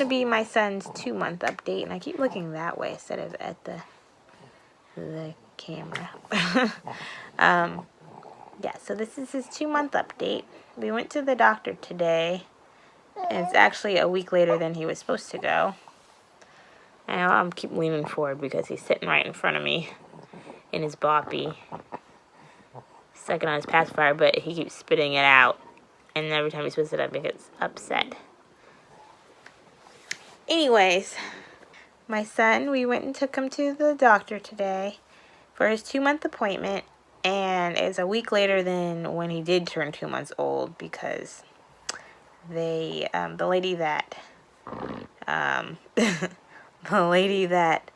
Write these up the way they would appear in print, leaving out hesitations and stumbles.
to be my son's 2-month update, and I keep looking that way instead of at the camera. Yeah, so this is his 2-month update. We went to the doctor today, and it's actually a week later than he was supposed to go. And I'm keep leaning forward because he's sitting right in front of me in his boppy, sucking on his pacifier, but he keeps spitting it out, and every time he spits it up, he gets upset. Anyways, my son, we went and took him to the doctor today for his 2-month appointment, and it's a week later than when he did turn 2 months old because the lady that the lady that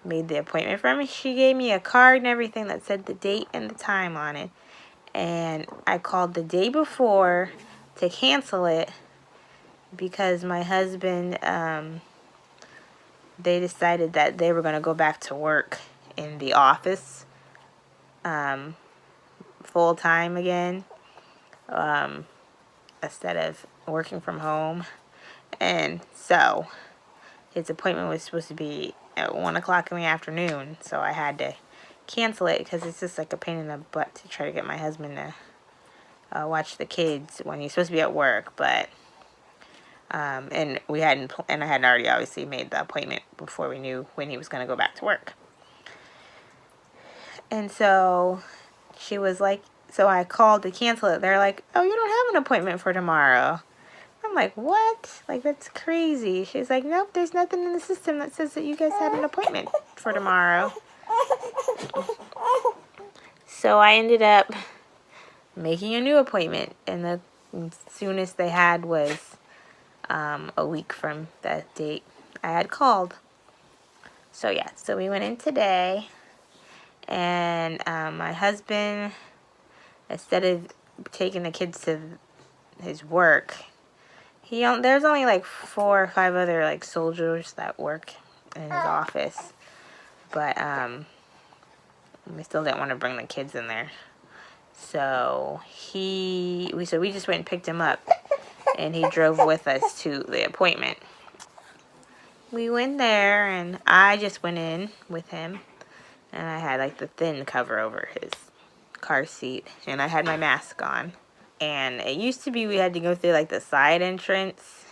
made the appointment for me, she gave me a card and everything that said the date and the time on it, and I called the day before to cancel it because my husband, they decided that they were going to go back to work in the office full time again, instead of working from home. And so his appointment was supposed to be at 1 o'clock in the afternoon, so I had to cancel it because it's just like a pain in the butt to try to get my husband to watch the kids when he's supposed to be at work. But and I hadn't already obviously made the appointment before we knew when he was going to go back to work. And so she was like, so I called to cancel it. They're like, oh, you don't have an appointment for tomorrow. I'm like, what? Like, that's crazy. She's like, nope, there's nothing in the system that says that you guys had an appointment for tomorrow. So I ended up making a new appointment, and the soonest they had was a week from that date I had called. So yeah, so we went in today, and my husband, instead of taking the kids to his work, there's only like 4 or 5 other like soldiers that work in his office, but we still didn't want to bring the kids in there. So we just went and picked him up, and he drove with us to the appointment. We went there, and I just went in with him, and I had like the thin cover over his car seat, and I had my mask on. And it used to be we had to go through like the side entrance,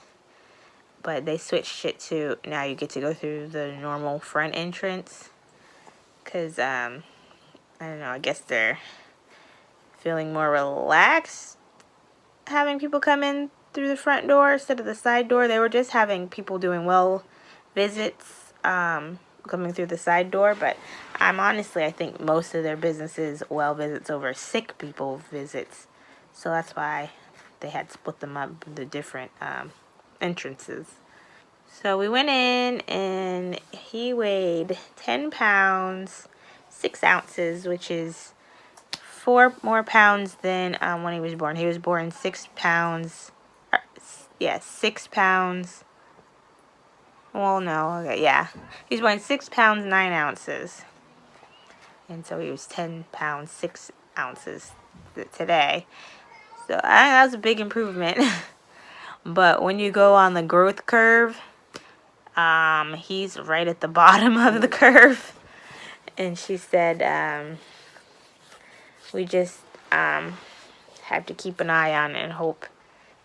but they switched it to now you get to go through the normal front entrance because I don't know, I guess they're feeling more relaxed having people come in through the front door instead of the side door. They were just having people doing well visits coming through the side door, but I think most of their business is well visits over sick people visits, so that's why they had split them up the different entrances. So we went in, and he weighed 10 pounds 6 ounces, which is 4 more pounds than when he was born. He was born 6 pounds. 6 pounds. Well, no, okay, yeah. He was born 6 pounds 9 ounces. And so he was 10 pounds 6 ounces today. So that was a big improvement. But when you go on the growth curve, he's right at the bottom of the curve. And she said, we just have to keep an eye on it and hope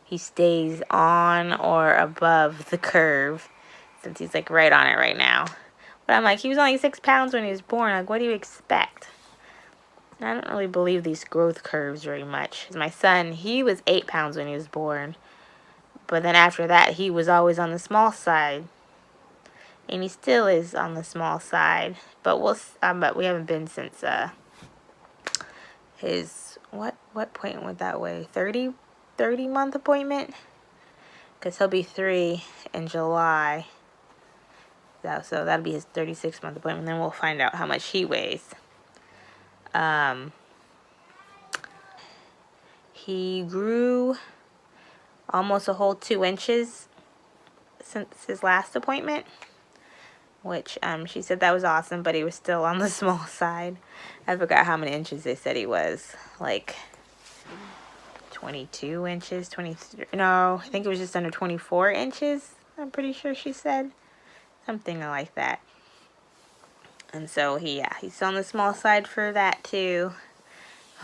he stays on or above the curve, since he's like right on it right now. But I'm like, he was only 6 pounds when he was born. Like, what do you expect? I don't really believe these growth curves very much. My son, he was 8 pounds when he was born. But then after that, he was always on the small side. And he still is on the small side. But but we haven't been since his, what point would that weigh? 30 month appointment? Because he'll be 3 in July. So that'll be his 36 month appointment. Then we'll find out how much he weighs. He grew almost a whole 2 inches since his last appointment, which she said that was awesome, but he was still on the small side. I forgot how many inches they said he was. Like 22 inches, 23. No, I think it was just under 24 inches, I'm pretty sure she said. Something like that. And so he's on the small side for that too.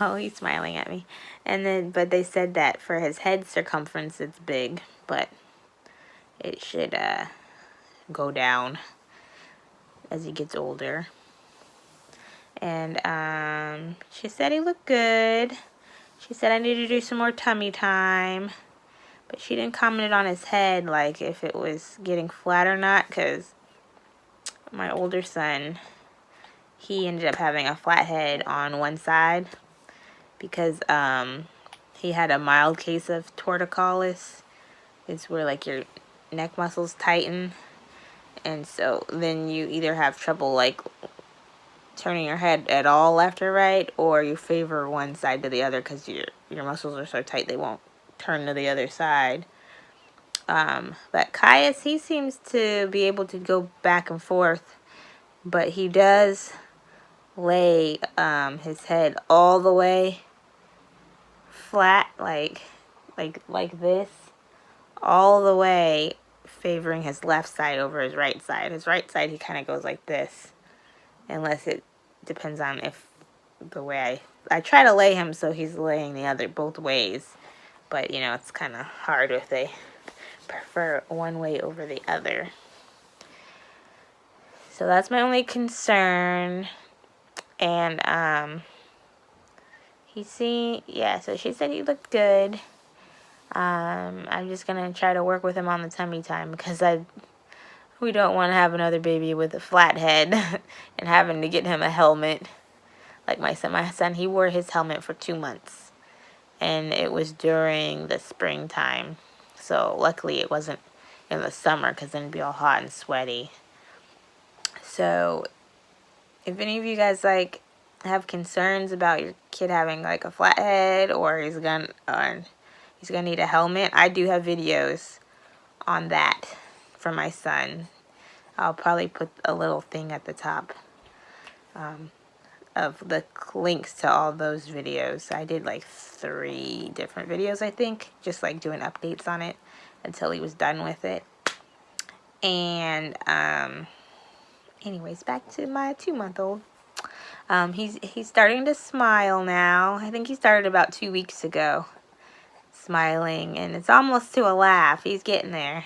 Oh, he's smiling at me. And then, but they said that for his head circumference, it's big, but it should go down as he gets older. And she said he looked good. She said I need to do some more tummy time. But she didn't comment on his head, like if it was getting flat or not, because my older son, he ended up having a flat head on one side because he had a mild case of torticollis. It's where like your neck muscles tighten, and so then you either have trouble like turning your head at all left or right, or you favor one side to the other because your muscles are so tight they won't turn to the other side. But Caius, he seems to be able to go back and forth, but he does lay his head all the way flat, like this, all the way, favoring his left side over his right side. His right side, he kind of goes like this, unless it depends on if the way I try to lay him so he's laying the other both ways, but you know, it's kind of hard if they prefer one way over the other. So that's my only concern. And so she said he looked good. I'm just gonna try to work with him on the tummy time because we don't want to have another baby with a flat head and having to get him a helmet. Like my son, he wore his helmet for 2 months, and it was during the springtime. So luckily it wasn't in the summer because then it'd be all hot and sweaty. So if any of you guys like have concerns about your kid having like a flat head or he's gonna need a helmet, I do have videos on that for my son. I'll probably put a little thing at the top of the links to all those videos. I did like 3 different videos, I think, just like doing updates on it until he was done with it. And anyways, back to my 2-month-old. He's starting to smile now. I think he started about 2 weeks ago, smiling, and it's almost to a laugh. He's getting there.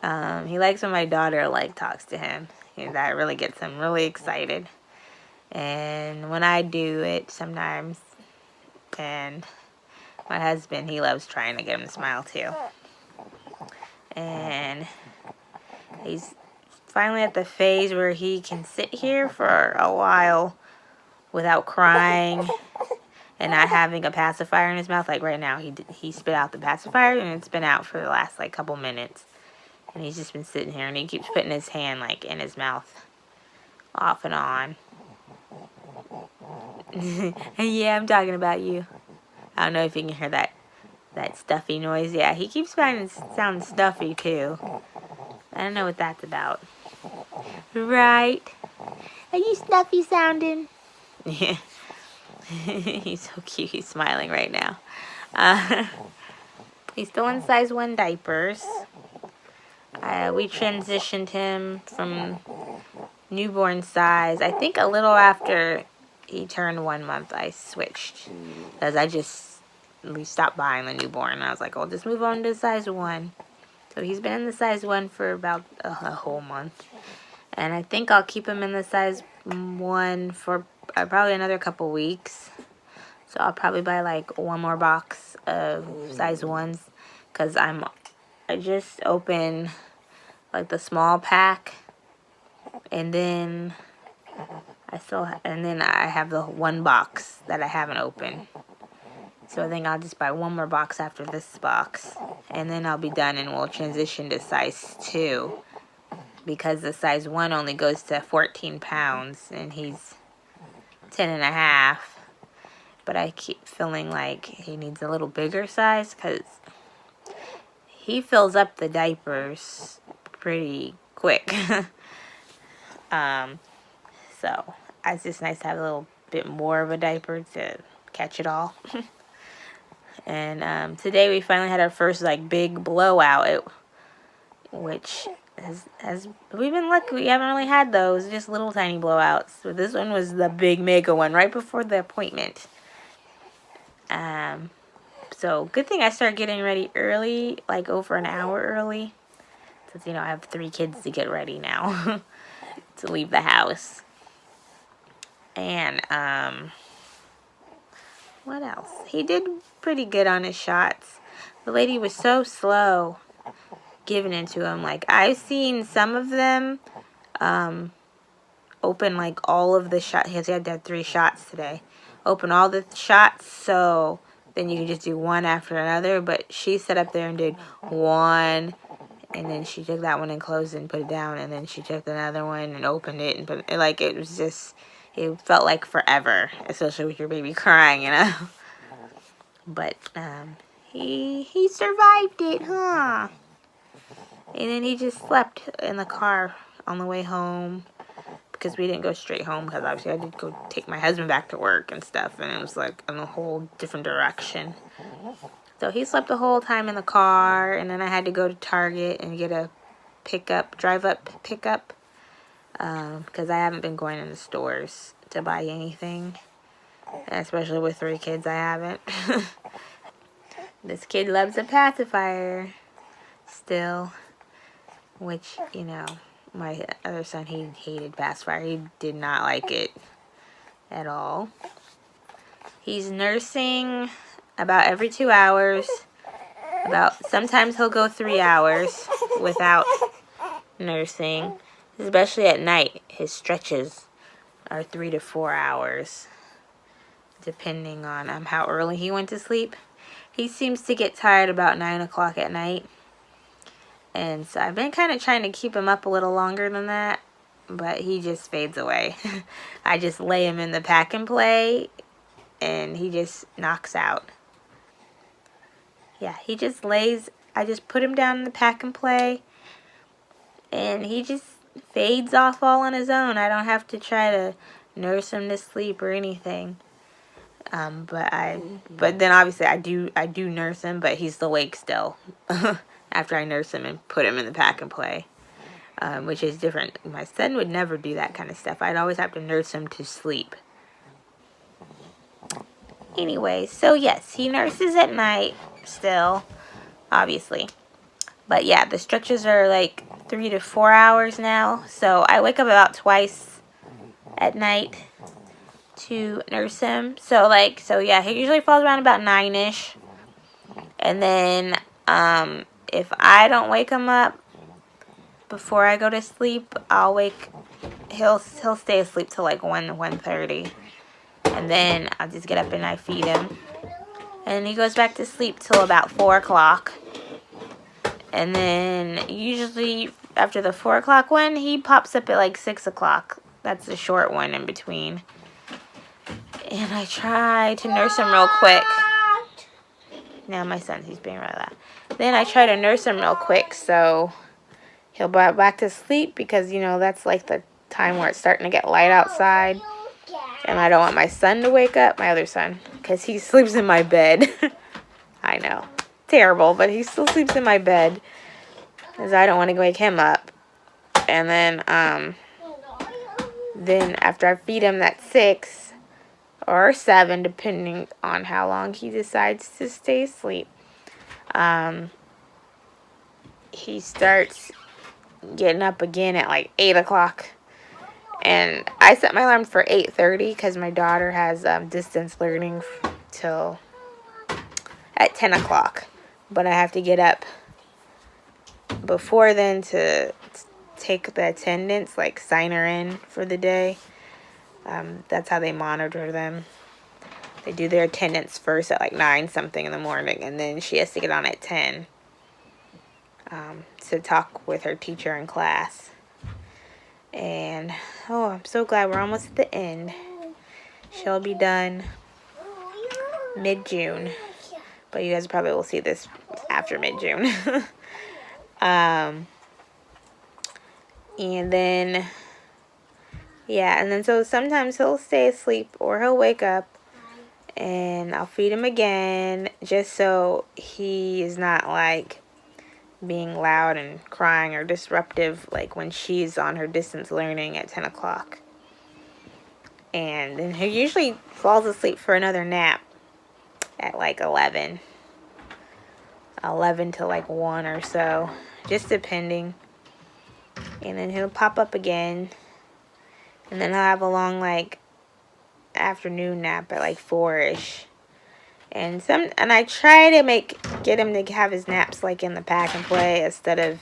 He likes when my daughter talks to him. That really gets him really excited. And when I do it sometimes, and my husband, he loves trying to get him to smile too. And he's finally at the phase where he can sit here for a while without crying and not having a pacifier in his mouth. Like right now, he spit out the pacifier, and it's been out for the last couple minutes. And he's just been sitting here, and he keeps putting his hand in his mouth off and on. Yeah, I'm talking about you. I don't know if you can hear that stuffy noise. Yeah, he keeps sounding stuffy too. I don't know what that's about. Right? Are you stuffy sounding? Yeah. He's so cute. He's smiling right now. He's still in size 1 diapers. We transitioned him from newborn size. I think a little after he turned 1 month, I switched. Because we stopped buying the newborn. And I was like, I'll just move on to size 1. So he's been in the size 1 for about a whole month. And I think I'll keep him in the size 1 for probably another couple weeks. So I'll probably buy 1 more box of size 1s. Because I just opened the small pack. And then I have the 1 box that I haven't opened. So I think I'll just buy 1 more box after this box. And then I'll be done and we'll transition to size 2. Because the size 1 only goes to 14 pounds and he's 10.5. But I keep feeling like he needs a little bigger size because he fills up the diapers pretty quick. So it's just nice to have a little bit more of a diaper to catch it all. And today we finally had our first big blowout. which has we've been lucky. We haven't really had those, just little tiny blowouts. But this one was the big mega one right before the appointment. So good thing I started getting ready early, like over an hour early, since I have 3 kids to get ready now to leave the house. And what else? He did pretty good on his shots. The lady was so slow giving it to him. Like, I've seen some of them open like all of the shots. He had to have 3 shots today. Open all the shots, so then you can just do one after another. But she sat up there and did one, and then she took that one and closed it and put it down, and then she took another one and opened it and put it, like, it was just, it felt like forever, especially with your baby crying, But he survived it, huh? And then he just slept in the car on the way home, because we didn't go straight home, because obviously I did go take my husband back to work and stuff, and it was like in a whole different direction. So he slept the whole time in the car, and then I had to go to Target and get a drive-up pickup, because I haven't been going in the stores to buy anything, especially with 3 kids. I haven't. This kid loves a pacifier still, which, my other son, he hated pacifier. He did not like it at all. He's nursing about every 2 hours. Sometimes he'll go 3 hours without nursing, especially at night. His stretches are 3 to 4 hours, depending on how early he went to sleep. He seems to get tired about 9 o'clock at night, and so I've been kind of trying to keep him up a little longer than that, but he just fades away. I just lay him in the pack and play, and he just knocks out. Yeah, he just lays, I just put him down in the pack and play, and he just fades off all on his own. I don't have to try to nurse him to sleep or anything. But then obviously I do nurse him, but he's awake still after I nurse him and put him in the pack and play, which is different. My son would never do that kind of stuff. I'd always have to nurse him to sleep. Anyway, so yes, he nurses at night still, obviously. But yeah, the stretches are like 3 to 4 hours now. So I wake up about twice at night to nurse him. So yeah, he usually falls around about 9-ish. And then if I don't wake him up before I go to sleep, he'll stay asleep till like 1:30. And then I'll just get up and I feed him. And he goes back to sleep till about 4 o'clock. And then usually after the 4 o'clock one, he pops up at like 6 o'clock. That's the short one in between. And I try to nurse him real quick. Now my son, he's being really loud. Then I try to nurse him real quick so he'll go back to sleep, because, that's like the time where it's starting to get light outside. And I don't want my son to wake up, my other son, because he sleeps in my bed. I know. Terrible, but he still sleeps in my bed, because I don't want to wake him up. And then after I feed him at 6 or 7, depending on how long he decides to stay asleep, he starts getting up again at like 8 o'clock. And I set my alarm for 8:30 because my daughter has distance learning till at 10 o'clock. But I have to get up before then to take the attendance, like sign her in for the day. That's how they monitor them. They do their attendance first at like 9 something in the morning, and then she has to get on at 10 to talk with her teacher in class. And I'm so glad we're almost at the end. She'll be done mid-June, but you guys probably will see this after mid-June. And then so sometimes he'll stay asleep or he'll wake up, and I'll feed him again, just so he is not like being loud and crying or disruptive, like when she's on her distance learning at 10 o'clock. And then he usually falls asleep for another nap at like 11 to like 1 or so, just depending. And then he'll pop up again, and then he'll have a long like afternoon nap at like 4ish. And I try to get him to have his naps like in the pack and play instead of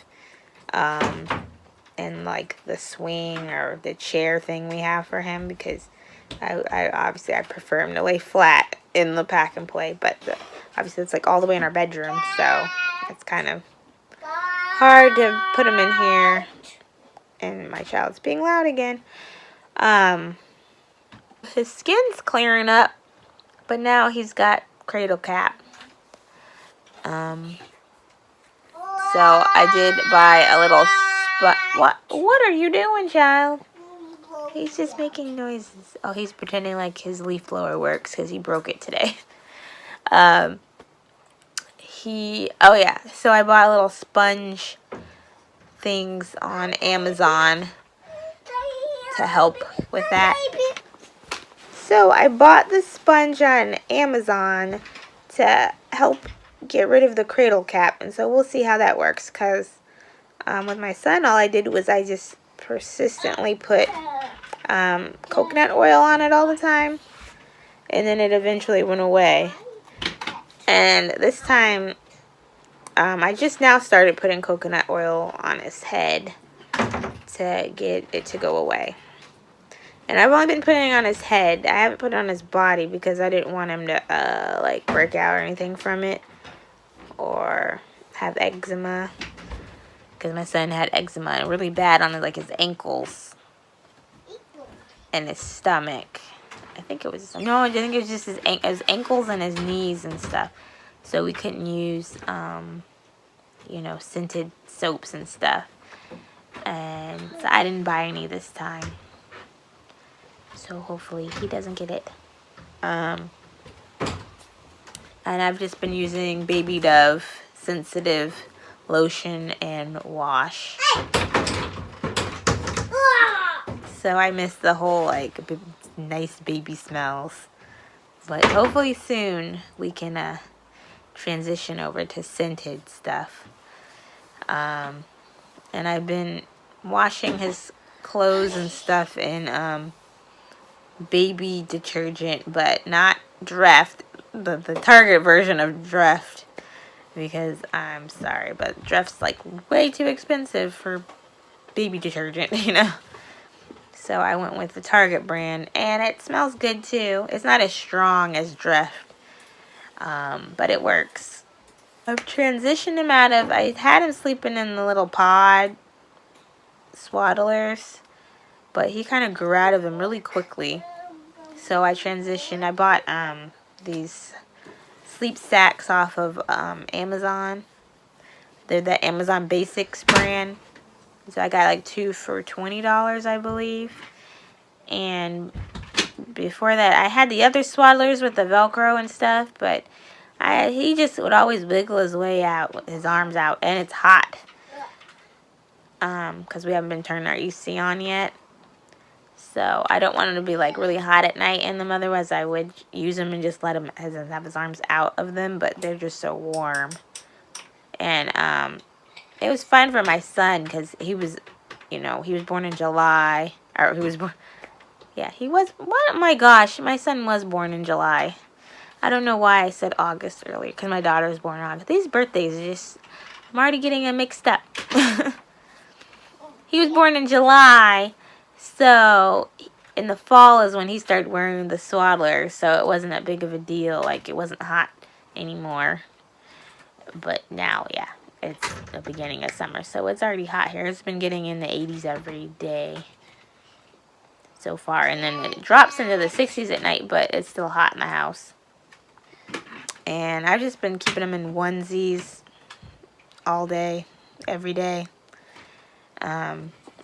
in like the swing or the chair thing we have for him, because I obviously I prefer him to lay flat in the pack and play, but obviously it's like all the way in our bedroom, so it's kind of hard to put him in here. And my child's being loud again. His skin's clearing up, but now he's got Cradle Cap. So I did buy a little what are you doing, child? He's just making noises. Oh, he's pretending like his leaf blower works because he broke it today. Oh yeah, so I bought a little sponge things on Amazon to help with that. So I bought the sponge on Amazon to help get rid of the Cradle Cap, and so we'll see how that works, because with my son, all I did was I just persistently put coconut oil on it all the time, and then it eventually went away. And this time I just now started putting coconut oil on his head to get it to go away. And I've only been putting it on his head. I haven't put it on his body because I didn't want him to like break out or anything from it or have eczema, because my son had eczema really bad on like his ankles and his stomach. I think it was just his ankles and his knees and stuff. So we couldn't use scented soaps and stuff. And so I didn't buy any this time. So hopefully he doesn't get it. And I've just been using Baby Dove sensitive lotion and wash. So I miss the whole like nice baby smells. But hopefully soon we can transition over to scented stuff. And I've been washing his clothes and stuff in baby detergent, but not Dreft, the Target version of Dreft, because I'm sorry, but Dreft's like way too expensive for baby detergent, So I went with the Target brand, and it smells good too. It's not as strong as Dreft, but it works. I've transitioned him I had him sleeping in the little pod swaddlers, but he kind of grew out of them really quickly. So I transitioned. I bought these sleep sacks off of Amazon. They're the Amazon Basics brand. So I got like 2 for $20, I believe. And before that, I had the other swaddlers with the Velcro and stuff, but he just would always wiggle his way out with his arms out, and it's hot. Because we haven't been turning our AC on yet. So I don't want him to be like really hot at night in them. Otherwise, I would use him and just let him have his arms out of them. But they're just so warm. And it was fun for my son because he was born in July. Or he was born. Yeah, he was. What? My gosh, my son was born in July. I don't know why I said August earlier, because my daughter was born in August. These birthdays are just, I'm already getting them mixed up. He was born in July. So, in the fall is when he started wearing the swaddler, so it wasn't that big of a deal. Like, it wasn't hot anymore. But now, yeah, it's the beginning of summer, so it's already hot here. It's been getting in the 80s every day so far, and then it drops into the 60s at night, but it's still hot in the house. And I've just been keeping him in onesies all day, every day.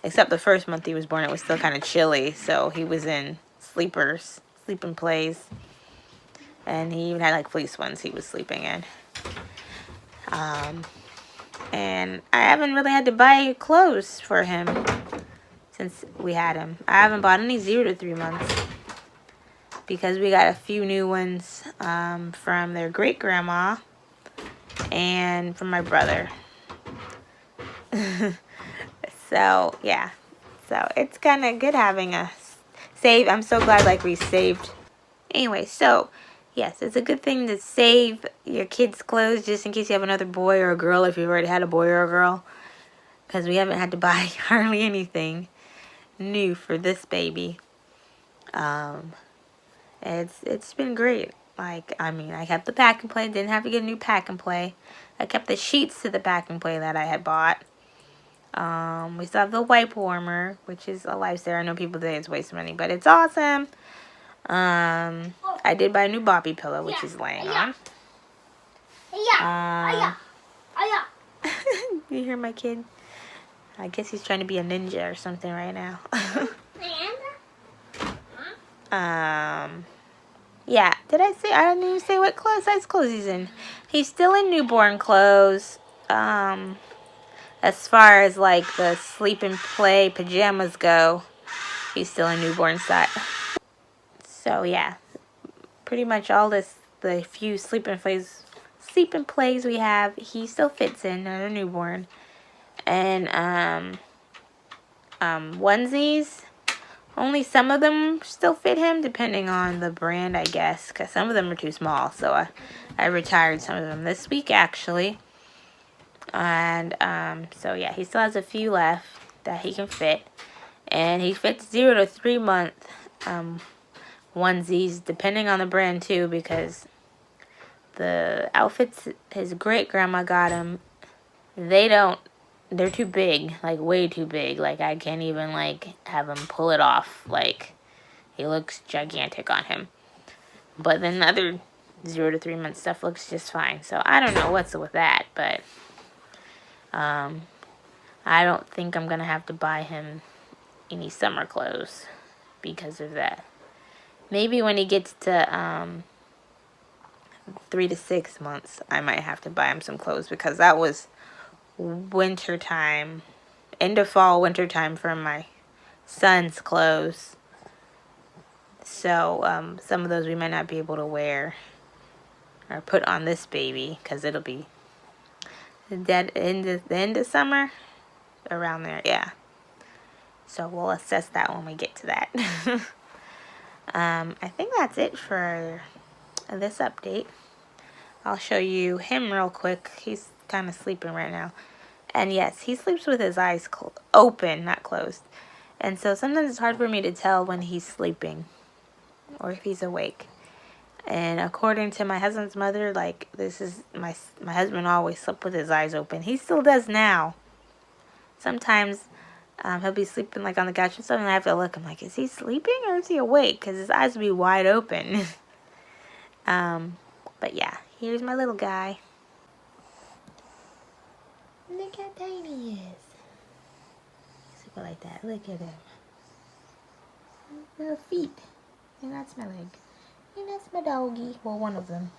Except the first month he was born, it was still kind of chilly, so he was in sleepers, sleeping plays. And he even had like fleece ones he was sleeping in. And I haven't really had to buy clothes for him since we had him. I haven't bought any 0 to 3 months because we got a few new ones from their great grandma and from my brother. So yeah, so it's kind of good having a save. I'm so glad like we saved. Anyway, so yes, it's a good thing to save your kids' clothes just in case you have another boy or a girl, if you've already had a boy or a girl, because we haven't had to buy hardly anything new for this baby. It's been great. Like, I mean, I kept the pack and play, didn't have to get a new pack and play. I kept the sheets to the pack and play that I had bought. We still have the wipe warmer, which is a lifesaver. I know people say it's waste money, but it's awesome. I did buy a new Bobby pillow, which he's laying on. You hear my kid? I guess he's trying to be a ninja or something right now. Yeah, did I say? I didn't even say what size clothes he's in. He's still in newborn clothes. As far as like the sleep and play pajamas go, he's still in newborn size. So yeah, pretty much all the few sleep and plays we have, he still fits in at a newborn. And onesies, only some of them still fit him, depending on the brand, I guess, because some of them are too small. So I retired some of them this week, actually. And so yeah, he still has a few left that he can fit. And he fits 0 to 3 month onesies, depending on the brand too, because the outfits his great grandma got him, they're too big, like way too big. Like I can't even like have him pull it off. Like he looks gigantic on him. But then the other 0 to 3 month stuff looks just fine. So I don't know what's with that, but I don't think I'm gonna have to buy him any summer clothes because of that. Maybe when he gets to 3 to 6 months, I might have to buy him some clothes, because that was winter time, end of fall, winter time for my son's clothes. So some of those we might not be able to wear or put on this baby, because it'll be the end of summer, around there, yeah. So we'll assess that when we get to that. I think that's it for this update. I'll show you him real quick. He's kind of sleeping right now. And yes, he sleeps with his eyes open, not closed. And so sometimes it's hard for me to tell when he's sleeping or if he's awake. And according to my husband's mother, like, this is my husband always slept with his eyes open. He still does now. Sometimes he'll be sleeping like on the couch and stuff, and I have to look. I'm like, is he sleeping or is he awake? Because his eyes will be wide open. But yeah, here's my little guy. Look how tiny he is. Super like that. Look at him. Little feet. And that's my leg. And that's my doggy. Well, one of them.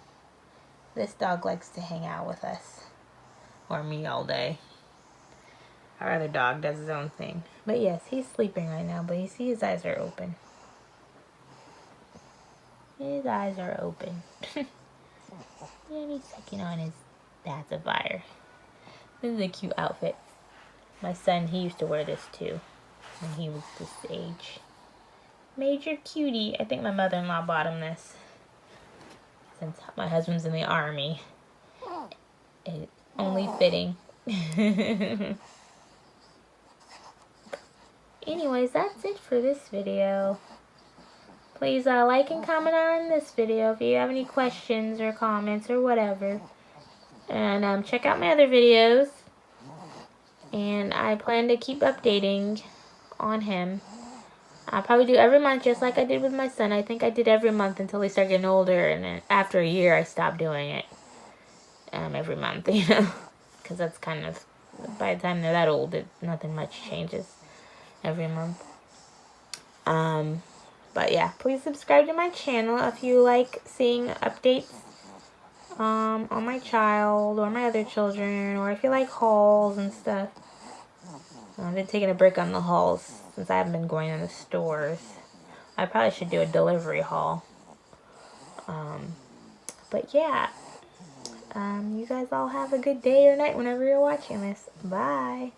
This dog likes to hang out with us. Or me all day. Our other dog does his own thing. But yes, he's sleeping right now. But you see his eyes are open. His eyes are open. And he's sucking on his pacifier. This is a cute outfit. My son, he used to wear this too when he was this age. Major cutie. I think my mother-in-law bought him this, since my husband's in the army. It's only fitting. Anyways, that's it for this video. Please like and comment on this video if you have any questions or comments or whatever. And check out my other videos. And I plan to keep updating on him. I'll probably do every month, just like I did with my son. I think I did every month until he started getting older. And then after a year, I stopped doing it every month, you know. Because that's kind of, by the time they're that old, nothing much changes every month. But yeah, please subscribe to my channel if you like seeing updates on my child or my other children, or if you like hauls and stuff. I've been taking a break on the hauls since I haven't been going in the stores. I probably should do a delivery haul. But yeah, you guys all have a good day or night whenever you're watching this. Bye.